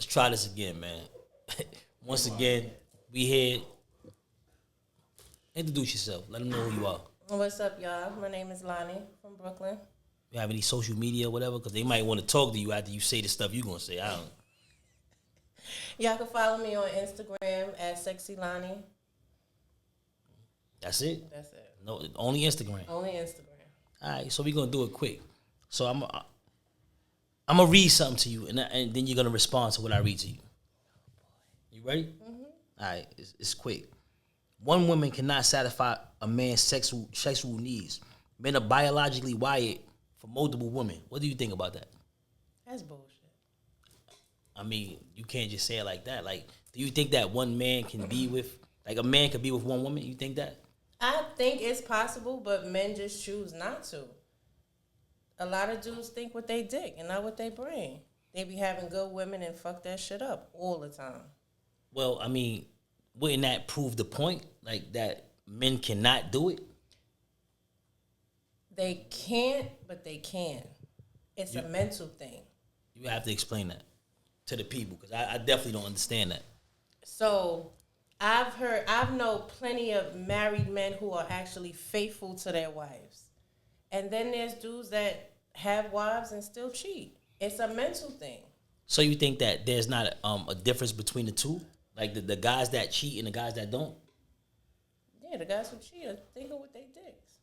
Let's try this again, man. Once again, we here. Introduce yourself. Let them know who you are. What's up, y'all? My name is Lonnie from Brooklyn. You have any social media or whatever? Because they might want to talk to you after you say the stuff you're going to say. I don't. Y'all can follow me on Instagram at Sexy Lonnie. That's it? That's it. No, only Instagram. Only Instagram. All right, so we're going to do it quick. So I'm going to read something to you, and then you're going to respond to what I read to you. You ready? Mm-hmm. All right, it's quick. One woman cannot satisfy a man's sexual needs. Men are biologically wired for multiple women. What do you think about that? That's bullshit. I mean, you can't just say it like that. Like, do you think that one man can be with, like a man could be with one woman? You think that? I think it's possible, but men just choose not to. A lot of dudes think with they dick and not with they brain. They be having good women and fuck that shit up all the time. Well, I mean, wouldn't that prove the point? Like, that men cannot do it? They can't, but they can. It's a mental thing. You have to explain that to the people, because I definitely don't understand that. So, I've known plenty of married men who are actually faithful to their wives. And then there's dudes that have wives and still cheat. It's a mental thing. So you think that there's not a difference between the two? Like the guys that cheat and the guys that don't? Yeah, the guys who cheat are thinking with their dicks.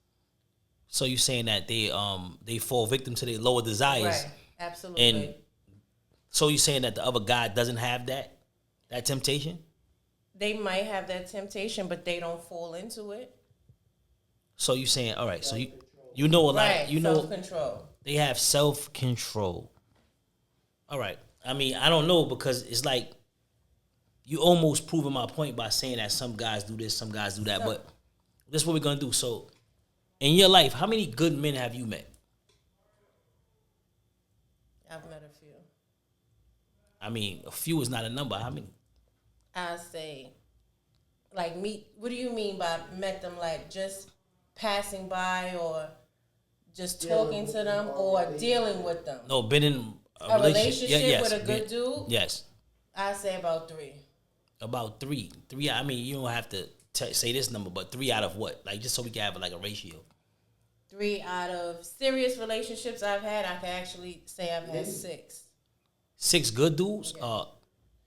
So you're saying that they fall victim to their lower desires? Right, absolutely. And so you're saying that the other guy doesn't have that temptation? They might have that temptation, but they don't fall into it. So you're saying, all right, so you know a lot. Right, You know, self-control. They have self-control. All right. I mean, I don't know, because it's like you almost proving my point by saying that some guys do this, some guys do that. But this is what we're going to do. So in your life, how many good men have you met? I've met a few. I mean, a few is not a number. How many? I say, like, meet. What do you mean by met them? Like, just passing by, or just talking to them, or dealing with them? No, been in a relationship yes, with a good dude? Yes. I say about 3. About 3. 3, I mean, you don't have to say this number, but 3 out of what? Like, just so we can have like a ratio. 3 out of serious relationships I've had, I can actually say I've had 6. 6 good dudes? Yeah.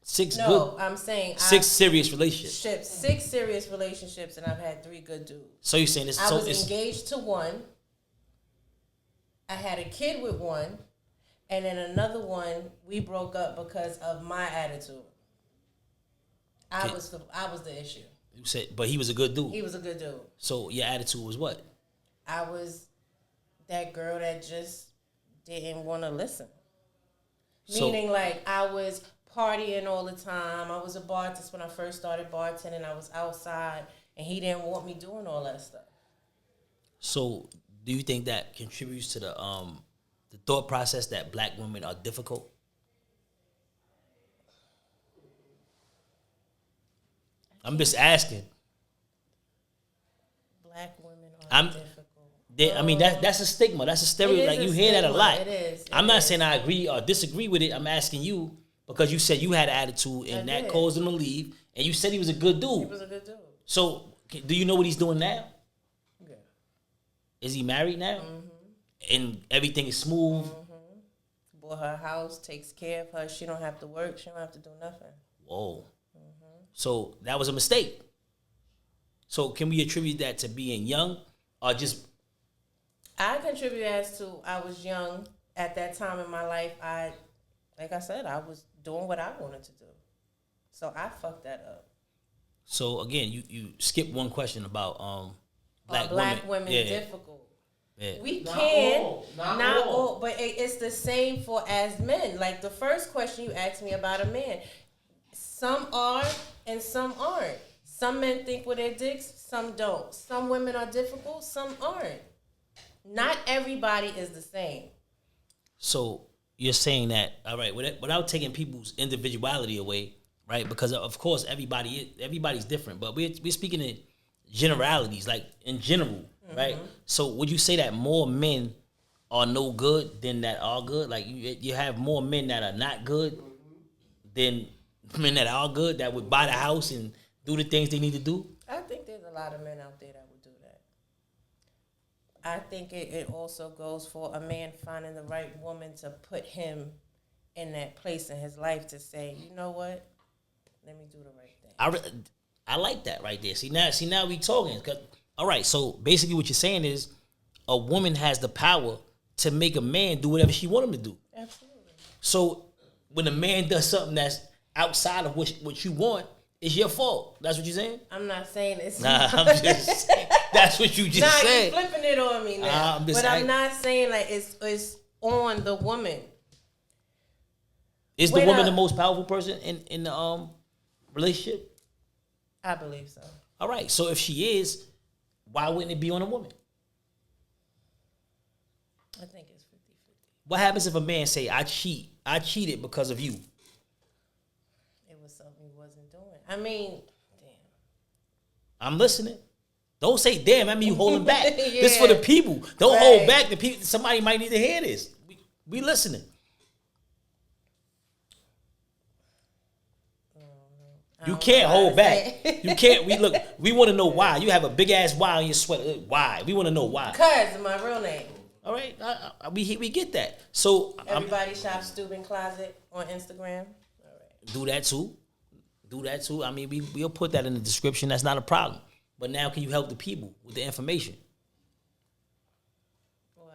6 no, good? I'm saying 6 serious relationships. 6 serious relationships, and I've had 3 good dudes. So you're saying this? I was engaged to one. I had a kid with one, and then another one we broke up because of my attitude. I was the issue. You said, but he was a good dude. He was a good dude. So your attitude was what? I was that girl that just didn't want to listen. Meaning, like, I was partying all the time. I was a bartender when I first started bartending. I was outside, and he didn't want me doing all that stuff. So, do you think that contributes to the thought process that black women are difficult? I'm just asking. Black women are difficult. I mean, that's a stigma. That's a stereotype. Like, you hear that a lot. It is. I'm not saying I agree or disagree with it. I'm asking you because you said you had an attitude and that caused him to leave. And you said he was a good dude. He was a good dude. So, do you know what he's doing now? Yeah. Is he married now? Mm-hmm. And everything is smooth? Mm-hmm. Bought her house, takes care of her. She don't have to work. She don't have to do nothing. Whoa. Mm-hmm. So, that was a mistake. So, can we attribute that to being young or just... I contribute as to I was young at that time in my life. Like I said, I was doing what I wanted to do. So I fucked that up. So again, you skipped one question about black women yeah. difficult. Yeah. We can, not all, but it's the same for as men. Like the first question you asked me about a man, some are and some aren't. Some men think with their dicks, some don't. Some women are difficult, some aren't. Not everybody is the same. So you're saying that, all right, without taking people's individuality away, right? Because of course everybody's different, but we're speaking in generalities, like in general, right? So would you say that more men are no good than that are good? Like you have more men that are not good than men that are good, that would buy the house and do the things they need to do? I think there's a lot of men out there that would do that. I think it also goes for a man finding the right woman to put him in that place in his life to say, you know what, let me do the right thing. I like that right there. See now we talking. All right, so basically what you're saying is a woman has the power to make a man do whatever she want him to do. Absolutely. So when a man does something that's outside of what you want, it's your fault. That's what you're saying? I'm not saying it's I'm just saying. That's what you just said. You're flipping it on me now. I'm not saying like it's on the woman. Is the woman the most powerful person in the relationship? I believe so. All right. So if she is, why wouldn't it be on a woman? I think it's 50-50. What happens if a man say, I cheated because of you? It was something he wasn't doing. I mean, damn. I'm listening. Don't say damn. I mean you holding back. Yeah. This is for the people. Don't hold back. The people. Somebody might need to hear this. We listening. You can't hold back. You can't. We want to know why. You have a big ass why on your sweater. Why? We want to know why. Because of my real name. All right, we get that. So everybody shop Stupid Closet on Instagram. All right. Do that too. I mean, we'll put that in the description. That's not a problem. But now, can you help the people with the information? Well,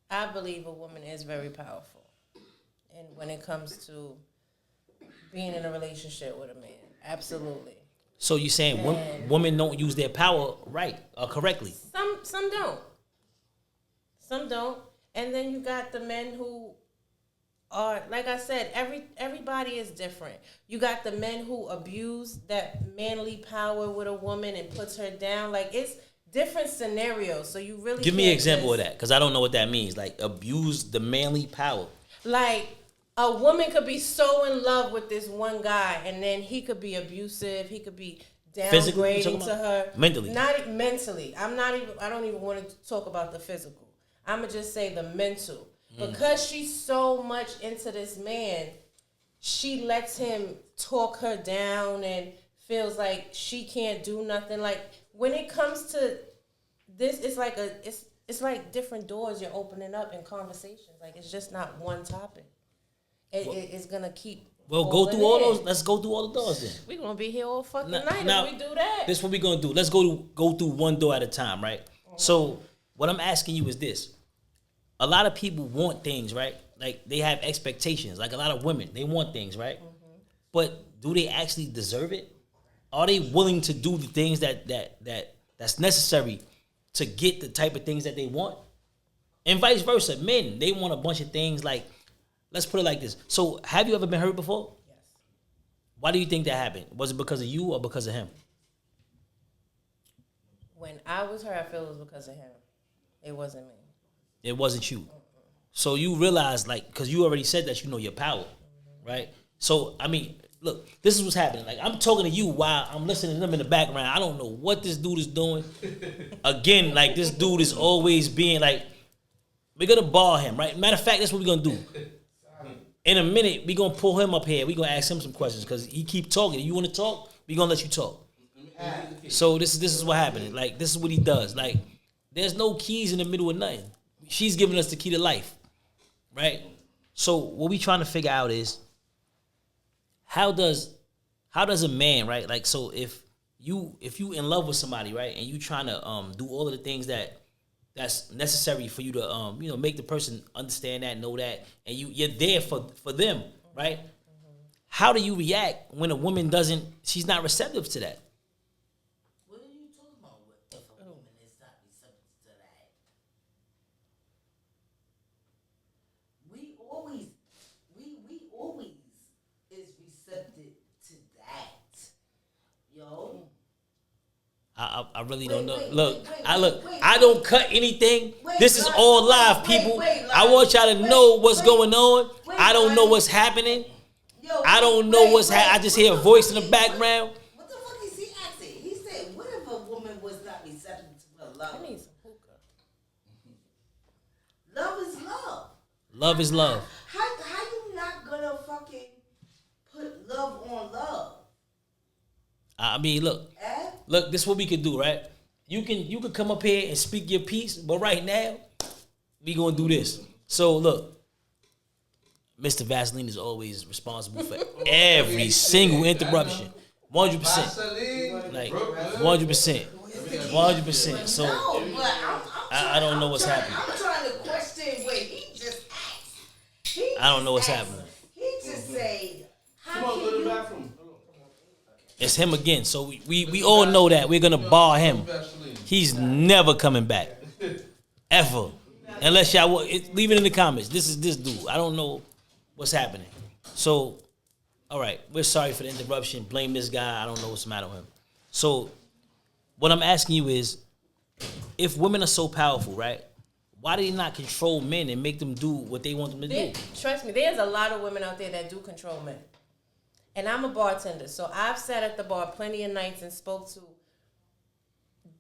I believe a woman is very powerful, and when it comes to being in a relationship with a man, absolutely. So you're saying women don't use their power right or correctly? Some don't. Some don't. And then you got the men who are, like I said, everybody is different. You got the men who abuse that manly power with a woman and puts her down. Like, it's different scenarios. So you really give me an example of that, because I don't know what that means. Like, abuse the manly power. Like, a woman could be so in love with this one guy, and then he could be abusive. He could be downgrading to her. Mentally. Not mentally. I don't even want to talk about the physical. I'm going to just say the mental. Because she's so much into this man, she lets him talk her down and feels like she can't do nothing. Like, when it comes to this, it's like it's like different doors you're opening up in conversations. Like, it's just not one topic. It's going to keep. Well, go through all those. Let's go through all the doors then. We're going to be here all fucking night if we do that. This is what we're going to do. Let's go through one door at a time, right? Mm-hmm. So what I'm asking you is this. A lot of people want things, right? Like, they have expectations. Like, a lot of women, they want things, right? Mm-hmm. But do they actually deserve it? Are they willing to do the things that's necessary to get the type of things that they want? And vice versa. Men, they want a bunch of things. Like, let's put it like this. So, have you ever been hurt before? Yes. Why do you think that happened? Was it because of you or because of him? When I was hurt, I feel it was because of him. It wasn't me. It wasn't you. So you realize, like, because you already said that you know your power, right? So, I mean, look, this is what's happening. Like, I'm talking to you while I'm listening to them in the background. I don't know what this dude is doing. Again, like, this dude is always being like, we're going to bar him, right? Matter of fact, that's what we're going to do. In a minute, we're going to pull him up here. We're going to ask him some questions because he keep talking. You want to talk? We're going to let you talk. So this is what happening. Like, this is what he does. Like, there's no keys in the middle of nothing. She's giving us the key to life, right? So what we trying to figure out is how does a man, right? Like, so if you in love with somebody, right, and you trying to do all of the things that's necessary for you to make the person understand that, know that, and you're there for them, right? Mm-hmm. How do you react when a woman she's not receptive to that? What are you talking about? If a woman is not receptive to that? We always is receptive to that. Yo. I really don't know. I don't cut anything. This is all live, people. I want y'all to know what's going on. I don't know what's happening. I don't know what's happening. I just hear a voice in the background. What the fuck is he asking? He said, what if a woman was not receptive to her love? I need some hookah. Love is love. Love is love. How you not gonna fucking put I mean, look, this is what we could do, right? You can come up here and speak your piece, but right now, we gonna do this. So look, Mr. Vaseline is always responsible for every single interruption. 100%. Like 100%. 100%. So No, but I don't know what's happening. I'm trying to question what he just asked. I don't know what's happening. He just say, how Come on, can go to the you? bathroom. It's him again. So we all know that we're gonna bar him. He's never coming back, ever, unless y'all leave it in the comments. This is this dude. I don't know what's happening. So, all right, we're sorry for the interruption. Blame this guy. I don't know what's the matter with him. So, what I'm asking you is, if women are so powerful, right? Why do they not control men and make them do what they want them to do? Trust me, there's a lot of women out there that do control men. And I'm a bartender, so I've sat at the bar plenty of nights and spoke to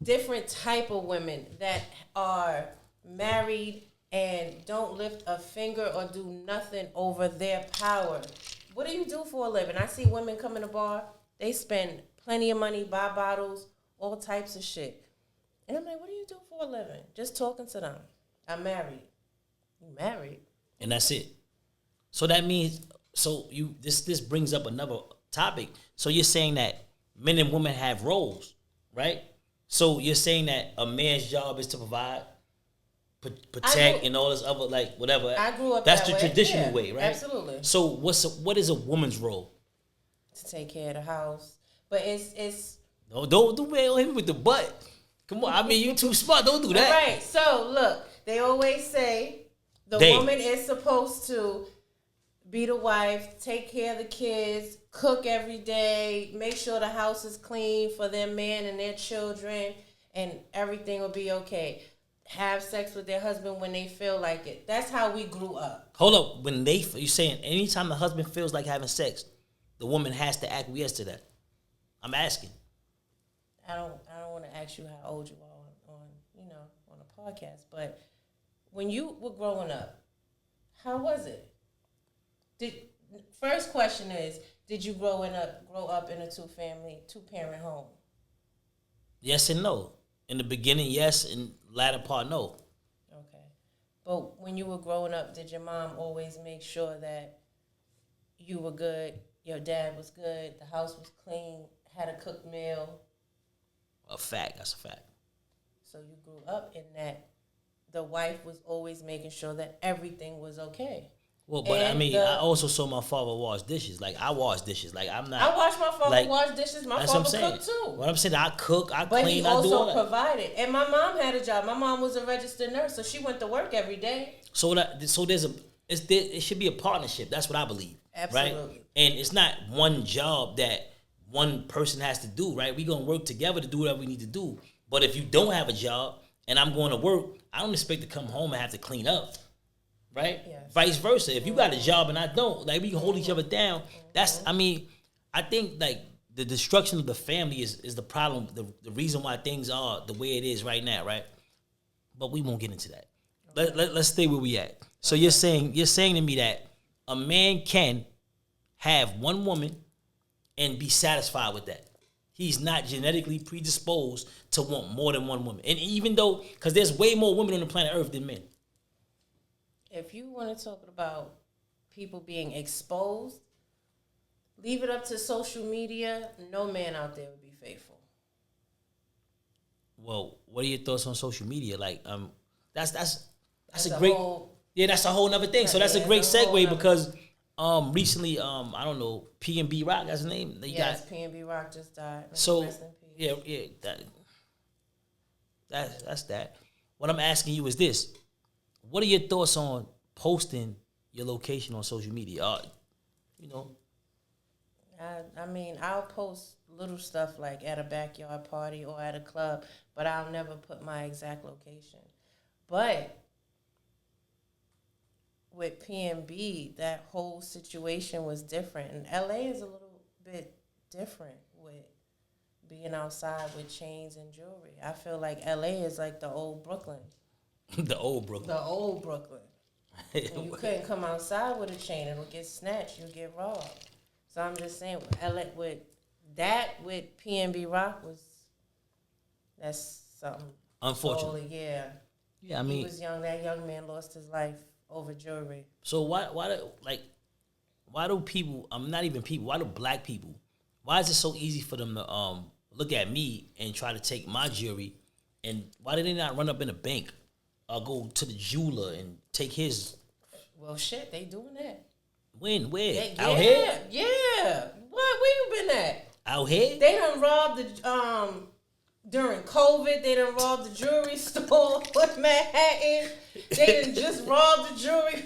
different type of women that are married and don't lift a finger or do nothing over their power. What do you do for a living? I see women come in the bar, they spend plenty of money, buy bottles, all types of shit. And I'm like, what do you do for a living? Just talking to them. I'm married. You married? And that's it. So that means, this brings up another topic. So you're saying that men and women have roles, right? So you're saying that a man's job is to provide, protect, and all this other, like, whatever. I grew up That's that the way. traditional Yeah, way, right? absolutely. So what is a woman's role? To take care of the house. But it's No, don't hit me with the butt. Come on, I mean, you too smart. Don't do that. right. So look, they always say the woman is supposed to be the wife, take care of the kids, cook every day, make sure the house is clean for their man and their children, and everything will be okay. Have sex with their husband when they feel like it. That's how we grew up. Hold up. You're saying anytime the husband feels like having sex, the woman has to acquiesce to that. I'm asking. I don't want to ask you how old you are on a podcast, but when you were growing up, how was it? First question is, did you grow up in a two-parent home? Yes and no. In the beginning, yes, and latter part, no. Okay. But when you were growing up, did your mom always make sure that you were good, your dad was good, the house was clean, had a cooked meal? A fact. That's a fact. So you grew up in that the wife was always making sure that everything was okay. Well, but I mean, I also saw my father wash dishes. Like, I wash dishes. Like, I'm not. I watched my father wash dishes. My father cooked too. What I'm saying, I cook, I but clean, he also I do all that. provided. And my mom had a job. My mom was a registered nurse, so she went to work every day. So it should be a partnership. That's what I believe. Absolutely. Right? And it's not one job that one person has to do, right? We're going to work together to do whatever we need to do. But if you don't have a job and I'm going to work, I don't expect to come home and have to clean up. Right? Yes. Vice versa. If you got a job and I don't, like, we can hold each other down. That's, I mean, I think, like, the destruction of the family is the problem, the reason why things are the way it is right now, right? But we won't get into that. Let's stay where we at. So you're saying to me that a man can have one woman and be satisfied with that. He's not genetically predisposed to want more than one woman. And even though, because there's way more women on the planet Earth than men. If you want to talk about people being exposed, leave it up to social media. No man out there would be faithful. Well, what are your thoughts on social media? Like, that's a a great, whole, that's a whole nother thing. So that's a great segue because recently, I don't know, P&B Rock, that's his name. P&B Rock just died. So Rest in peace. that's that. What I'm asking you is this: what are your thoughts on posting your location on social media? I mean, I'll post little stuff like at a backyard party or at a club, but I'll never put my exact location. But with PNB, that whole situation was different. And LA is a little bit different with being outside with chains and jewelry. I feel like LA is like the old Brooklyn. The old Brooklyn. The old Brooklyn. And you couldn't come outside with a chain. It'll get snatched. You'll get robbed. So I'm just saying, with that with PNB Rock that's something. Unfortunate. Totally, yeah. Yeah, I mean, he was young. That young man lost his life over jewelry. So why do people? I'm not even people. Why do black people? Why is it so easy for them to look at me and try to take my jewelry? And why did they not run up in a bank or go to the jeweler and take his? Well, shit, they doing that. When? Where? Yeah, Out here? Yeah. What? Where you been at? Out here? They done robbed the during COVID. They done robbed the jewelry store in Manhattan. They done just robbed the jewelry.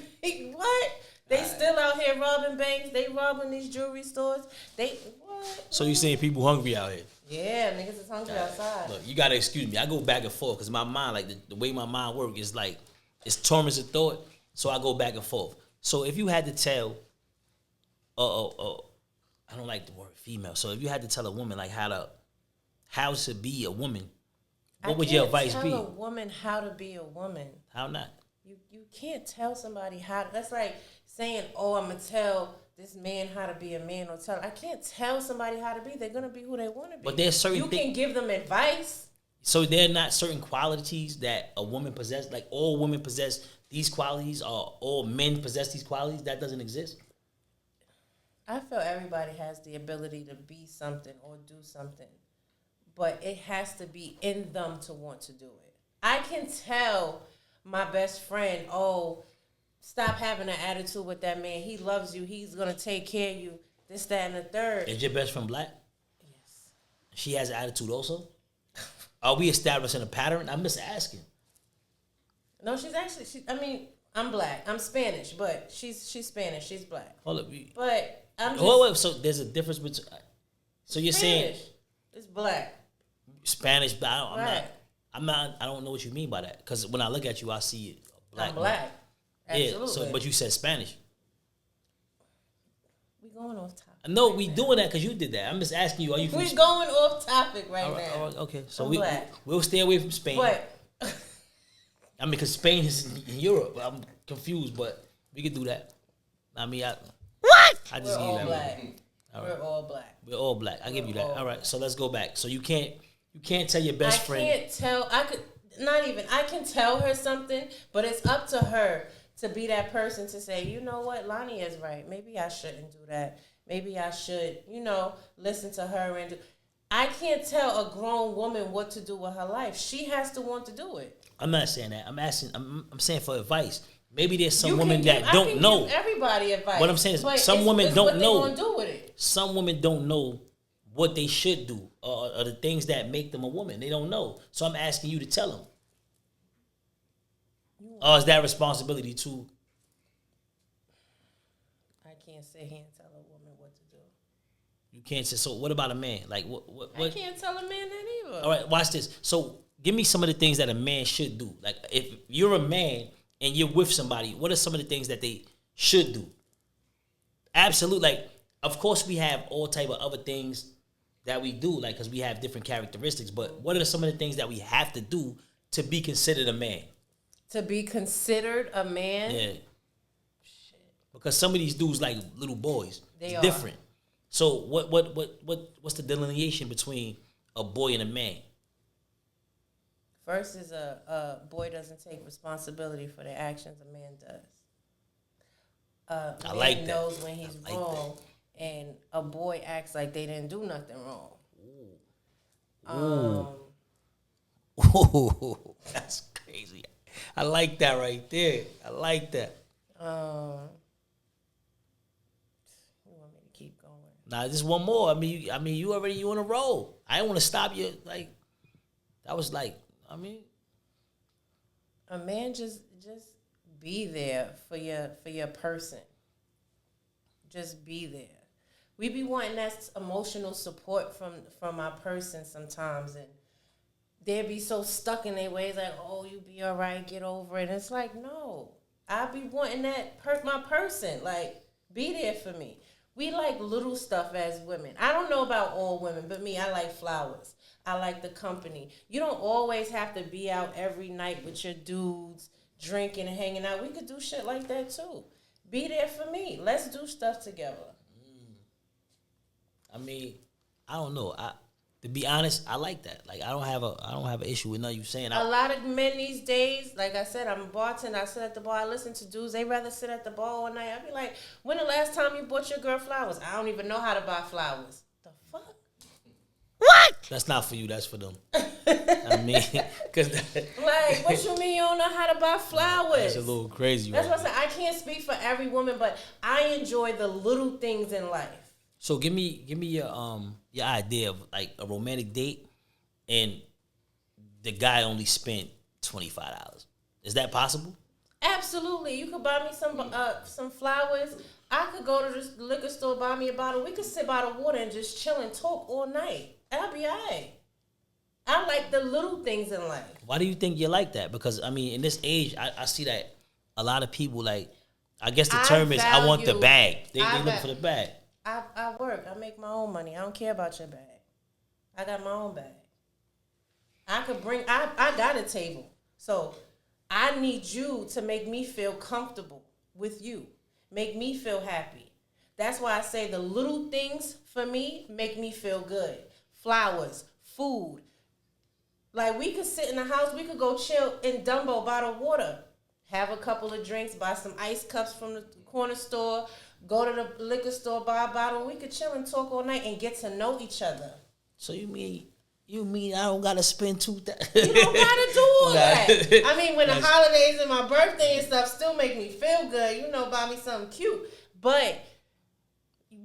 What? They still out here robbing banks. They robbing these jewelry stores. What? So you saying people hungry out here? Yeah, niggas is hungry outside. Look, you gotta excuse me. I go back and forth because my mind, like the way my mind works, is like it's torments of thought. So I go back and forth. So if you had to tell, I don't like the word female. So if you had to tell a woman like how to be a woman, what would your advice be? Tell a woman how to be a woman. How not? You can't tell somebody how. That's like saying, "Oh, I'm gonna tell this man how to be a man," or I can't tell somebody how to be. They're gonna be who they want to be. But there's certain you can give them advice. So there are not certain qualities that a woman possesses. Like all women possess these qualities, or all men possess these qualities. That doesn't exist. I feel everybody has the ability to be something or do something, but it has to be in them to want to do it. I can tell my best friend, "Oh, stop having an attitude with that man. He loves you. He's going to take care of you. This, that, and the third." Is your best friend black? Yes. She has an attitude also? Are we establishing a pattern? I'm just asking. No, she's actually, I'm black. I'm Spanish, but she's Spanish. She's black. Hold up. But I'm just... Wait, so there's a difference between... So you're Spanish. saying... It's black. Spanish, but Right. I don't know what you mean by that. Because when I look at you, I see it. I'm black. Absolutely. Yeah, so, but you said Spanish. We going off topic. No, we doing that because you did that. I'm just asking you, are you from We're going off topic right all right, now. all right, okay, so black. we'll stay away from Spain. But... I mean, because Spain is in Europe. I'm confused, but we could do that. I mean, What? I just We're give you all that. black. All We're right. all black. We're all black. I give you that. All right, so let's go back. So you can't tell your best friend. I can't tell. I can tell her something, but it's up to her to be that person to say, "You know what, Lonnie is right. Maybe I shouldn't do that. Maybe I should, listen to her and do." I can't tell a grown woman what to do with her life. She has to want to do it. I'm not saying that. I'm asking. I'm saying for advice. Maybe there's some You can women give- that don't I can know. give everybody advice. What I'm saying is but some women it's don't what know. They gonna do with it. Some women don't know what they should do or the things that make them a woman. They don't know. So I'm asking you to tell them. Or is that responsibility too? I can't sit here and tell a woman what to do. You can't say. So what about a man? Like what? I can't tell a man that either. All right, watch this. So give me some of the things that a man should do. Like if you're a man and you're with somebody, what are some of the things that they should do? Absolutely. Like, of course, we have all type of other things that we do, like because we have different characteristics. But what are some of the things that we have to do to be considered a man? To be considered a man? Yeah. Shit. Because some of these dudes like little boys. They it's are different. So what's the delineation between a boy and a man? First is a boy doesn't take responsibility for their actions. A man does. I like that. Knows when he's wrong, and a boy acts like they didn't do nothing wrong. Ooh, that's crazy. I like that right there. I like that. You want me to keep going? Nah, just one more. I mean, you on a roll. I didn't want to stop you. Like that was like. I mean, a man just be there for your person. Just be there. We be wanting that emotional support from our person sometimes, and they be so stuck in their ways, like, "Oh, you be all right, get over it." And it's like, no, I be wanting that my person, like, be there for me. We like little stuff as women. I don't know about all women, but me, I like flowers. I like the company. You don't always have to be out every night with your dudes, drinking and hanging out. We could do shit like that too. Be there for me. Let's do stuff together. I mean, I don't know. To be honest, I like that. Like I don't have an issue with nothing you saying. A lot of men these days, like I said, I'm a bartender. I sit at the bar. I listen to dudes. They rather sit at the bar all night. I be like, when the last time you bought your girl flowers? I don't even know how to buy flowers. The fuck? What? That's not for you. That's for them. I mean, cause like, what you mean you don't know how to buy flowers? That's a little crazy. That's what I said. I can't speak for every woman, but I enjoy the little things in life. So give me your idea of like a romantic date, and the guy only spent $25. Is that possible? Absolutely. You could buy me some flowers. I could go to the liquor store, buy me a bottle. We could sit by the water and just chill and talk all night. I'll be all right. I like the little things in life. Why do you think you like that? Because I mean, in this age, I see that a lot of people like. I guess the term is I want the bag. They look for the bag. I work. I make my own money. I don't care about your bag. I got my own bag. I got a table. So I need you to make me feel comfortable with you. Make me feel happy. That's why I say the little things for me make me feel good. Flowers, food. Like we could sit in the house. We could go chill in Dumbo by the water. Have a couple of drinks. Buy some ice cups from the corner store. Go to the liquor store, buy a bottle. We could chill and talk all night and get to know each other. So you mean I don't gotta spend $2,000? You don't gotta do all that. I mean, when the holidays and my birthday and stuff still make me feel good, buy me something cute. But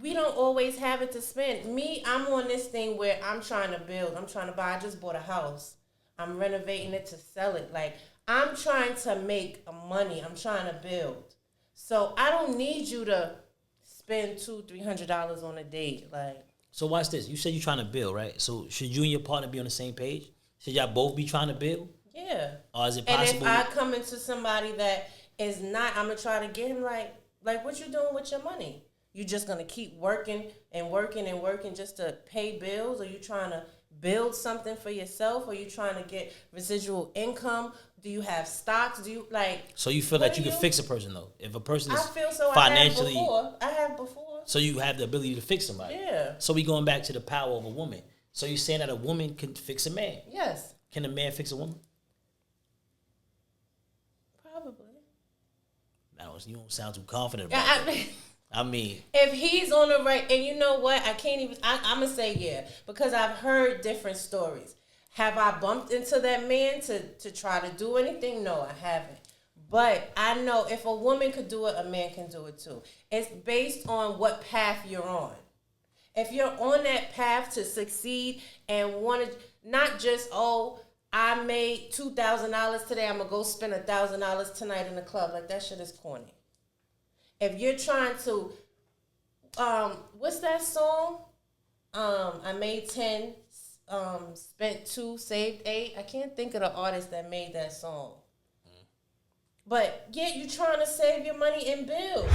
we don't always have it to spend. Me, I'm on this thing where I'm trying to build. I'm trying to buy. I just bought a house. I'm renovating it to sell it. Like, I'm trying to make money. I'm trying to build. So I don't need you to spend $200-$300 on a date. Like, so watch this. You said you're trying to build, right? So should you and your partner be on the same page? Should y'all both be trying to build? Yeah. Or is it possible? And if I come into somebody that is not, I'm gonna try to get him like what you doing with your money? You just gonna keep working and working and working just to pay bills, or you trying to build something for yourself, or you trying to get residual income? Do you have stocks? Do you like? So you feel that you can fix a person though? If a person is financially, I have before. So you have the ability to fix somebody. Yeah. So we going back to the power of a woman. So you're saying that a woman can fix a man? Yes. Can a man fix a woman? Probably. You don't sound too confident about that. I mean, if he's on the right, and you know what, I'm gonna say yeah, because I've heard different stories. Have I bumped into that man to try to do anything? No, I haven't. But I know if a woman could do it, a man can do it too. It's based on what path you're on. If you're on that path to succeed and want to, not just, I made $2,000 today, I'm going to go spend $1,000 tonight in the club. Like, that shit is corny. If you're trying to, what's that song? I made 10, spent 2, saved 8. I can't think of the artist that made that song. But yeah, you trying to save your money and build.